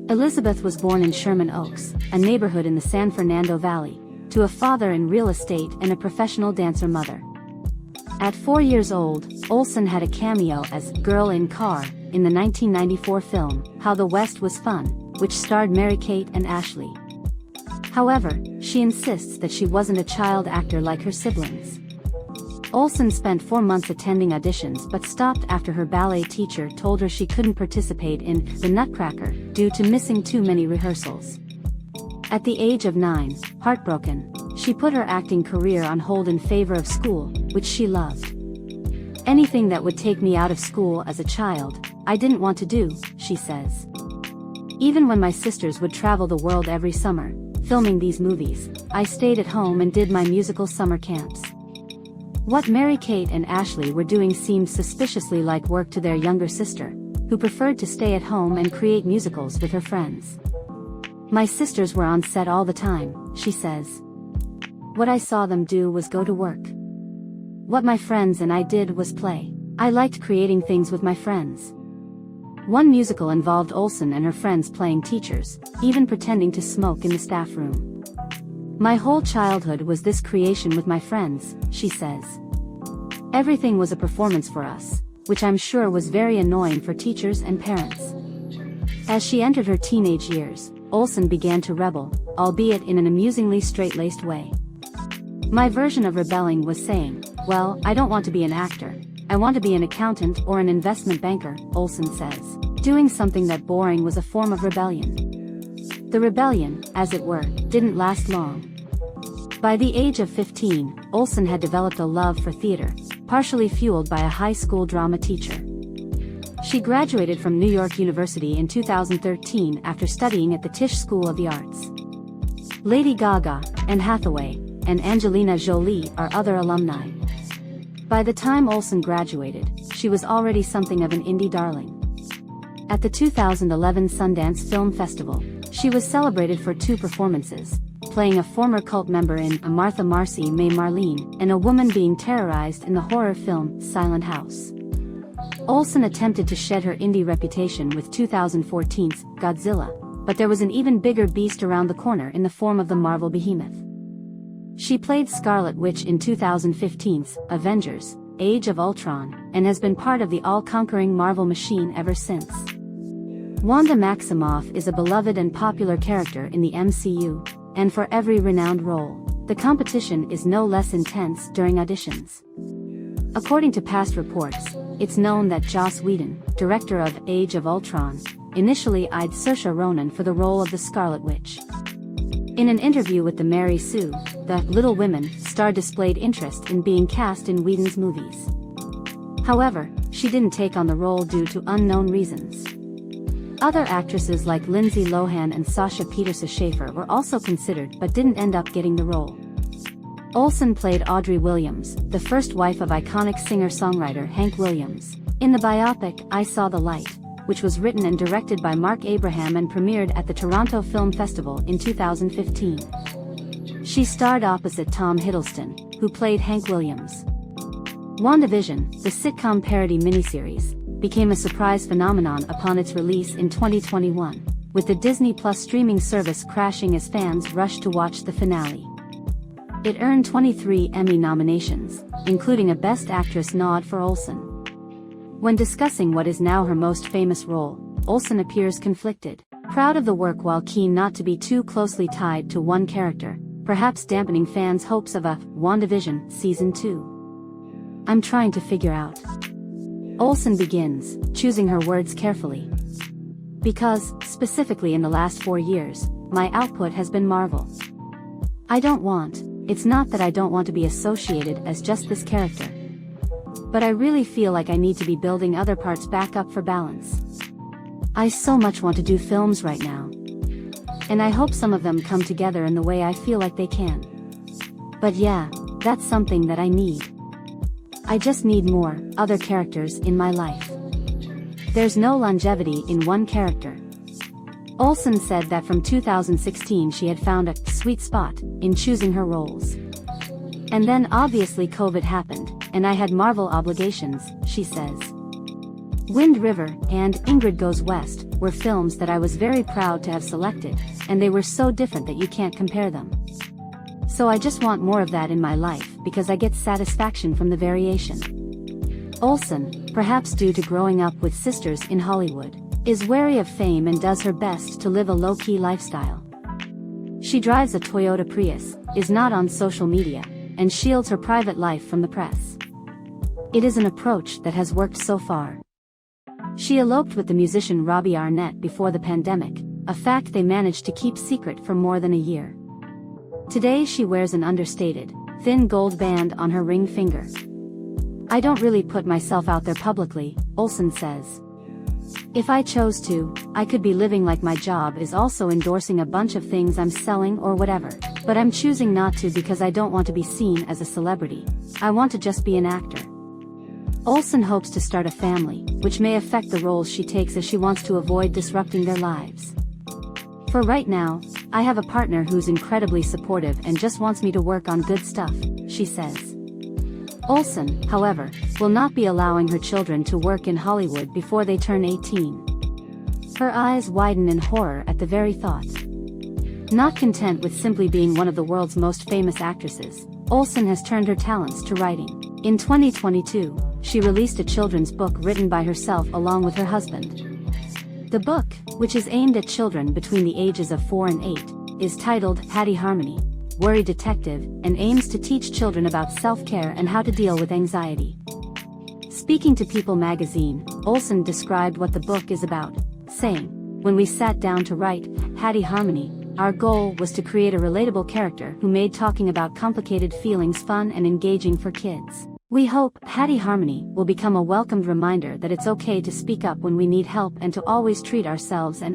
Elizabeth was born in Sherman Oaks, a neighborhood in the San Fernando Valley, to a father in real estate and a professional dancer mother. At 4 years old, Olsen had a cameo as Girl in Car in the 1994 film How the West Was Fun, which starred Mary-Kate and Ashley. However, she insists that she wasn't a child actor like her siblings. Olsen spent 4 months attending auditions but stopped after her ballet teacher told her she couldn't participate in The Nutcracker due to missing too many rehearsals. At the age of 9, heartbroken, she put her acting career on hold in favor of school, which she loved. "Anything that would take me out of school as a child, I didn't want to do," she says. "Even when my sisters would travel the world every summer, filming these movies, I stayed at home and did my musical summer camps." What Mary-Kate and Ashley were doing seemed suspiciously like work to their younger sister, who preferred to stay at home and create musicals with her friends. "My sisters were on set all the time," she says. "What I saw them do was go to work. What my friends and I did was play. I liked creating things with my friends." One musical involved Olsen and her friends playing teachers, even pretending to smoke in the staff room. "My whole childhood was this creation with my friends," she says. "Everything was a performance for us, which I'm sure was very annoying for teachers and parents." As she entered her teenage years, Olsen began to rebel, albeit in an amusingly straight-laced way. "My version of rebelling was saying, 'Well, I don't want to be an actor. I want to be an accountant or an investment banker,'" Olsen says. Doing something that boring was a form of rebellion. The rebellion, as it were, didn't last long. By the age of 15, Olsen had developed a love for theater, partially fueled by a high school drama teacher. She graduated from New York University in 2013 after studying at the Tisch School of the Arts. Lady Gaga, Anne Hathaway, and Angelina Jolie are other alumni. By the time Olsen graduated, she was already something of an indie darling. At the 2011 Sundance Film Festival, she was celebrated for 2 performances, playing a former cult member in A Martha Marcy May Marlene and a woman being terrorized in the horror film Silent House. Olsen attempted to shed her indie reputation with 2014's Godzilla, but there was an even bigger beast around the corner in the form of the Marvel behemoth. She played Scarlet Witch in 2015's Avengers: Age of Ultron, and has been part of the all-conquering Marvel machine ever since. Wanda Maximoff is a beloved and popular character in the MCU, and for every renowned role, the competition is no less intense during auditions. According to past reports, it's known that Joss Whedon, director of Age of Ultron, initially eyed Saoirse Ronan for the role of the Scarlet Witch. In an interview with the Mary Sue, the Little Women star displayed interest in being cast in Whedon's movies. However, she didn't take on the role due to unknown reasons. Other actresses like Lindsay Lohan and Sasha Petersa Schaefer were also considered but didn't end up getting the role. Olsen played Audrey Williams, the first wife of iconic singer-songwriter Hank Williams, in the biopic I Saw the Light, which was written and directed by Mark Abraham and premiered at the Toronto Film Festival in 2015. She starred opposite Tom Hiddleston, who played Hank Williams. WandaVision, the sitcom parody miniseries, became a surprise phenomenon upon its release in 2021, with the Disney Plus streaming service crashing as fans rushed to watch the finale. It earned 23 Emmy nominations, including a Best Actress nod for Olsen. When discussing what is now her most famous role, Olsen appears conflicted, proud of the work while keen not to be too closely tied to one character, perhaps dampening fans' hopes of a WandaVision Season 2. "I'm trying to figure out." Olsen begins, choosing her words carefully. "Because, specifically in the last 4 years, my output has been Marvel. It's not that I don't want to be associated as just this character. But I really feel like I need to be building other parts back up for balance. I so much want to do films right now. And I hope some of them come together in the way I feel like they can. But yeah, that's something that I need. I just need more other characters in my life." There's no longevity in one character. Olsen said that from 2016 she had found a sweet spot in choosing her roles. And then obviously COVID happened, and I had Marvel obligations, she says. Wind River and Ingrid Goes West were films that I was very proud to have selected, and they were so different that you can't compare them. So I just want more of that in my life because I get satisfaction from the variation. Olsen, perhaps due to growing up with sisters in Hollywood, is wary of fame and does her best to live a low-key lifestyle. She drives a Toyota Prius, is not on social media, and shields her private life from the press. It is an approach that has worked so far. She eloped with the musician Robbie Arnett before the pandemic, a fact they managed to keep secret for more than a year. Today she wears an understated, thin gold band on her ring finger. I don't really put myself out there publicly, Olsen says. If I chose to, I could be living like my job is also endorsing a bunch of things I'm selling or whatever, but I'm choosing not to because I don't want to be seen as a celebrity. I want to just be an actor. Olsen hopes to start a family, which may affect the roles she takes as she wants to avoid disrupting their lives. For right now, I have a partner who's incredibly supportive and just wants me to work on good stuff, she says. Olsen, however, will not be allowing her children to work in Hollywood before they turn 18. Her eyes widen in horror at the very thought. Not content with simply being one of the world's most famous actresses, Olsen has turned her talents to writing. In 2022, she released a children's book written by herself along with her husband. The book, which is aimed at children between the ages of 4 and 8, is titled Hattie Harmony, Worry Detective, and aims to teach children about self-care and how to deal with anxiety. Speaking to People magazine, Olsen described what the book is about, saying, "When we sat down to write Hattie Harmony, our goal was to create a relatable character who made talking about complicated feelings fun and engaging for kids. We hope Hattie Harmony will become a welcomed reminder that it's okay to speak up when we need help and to always treat ourselves and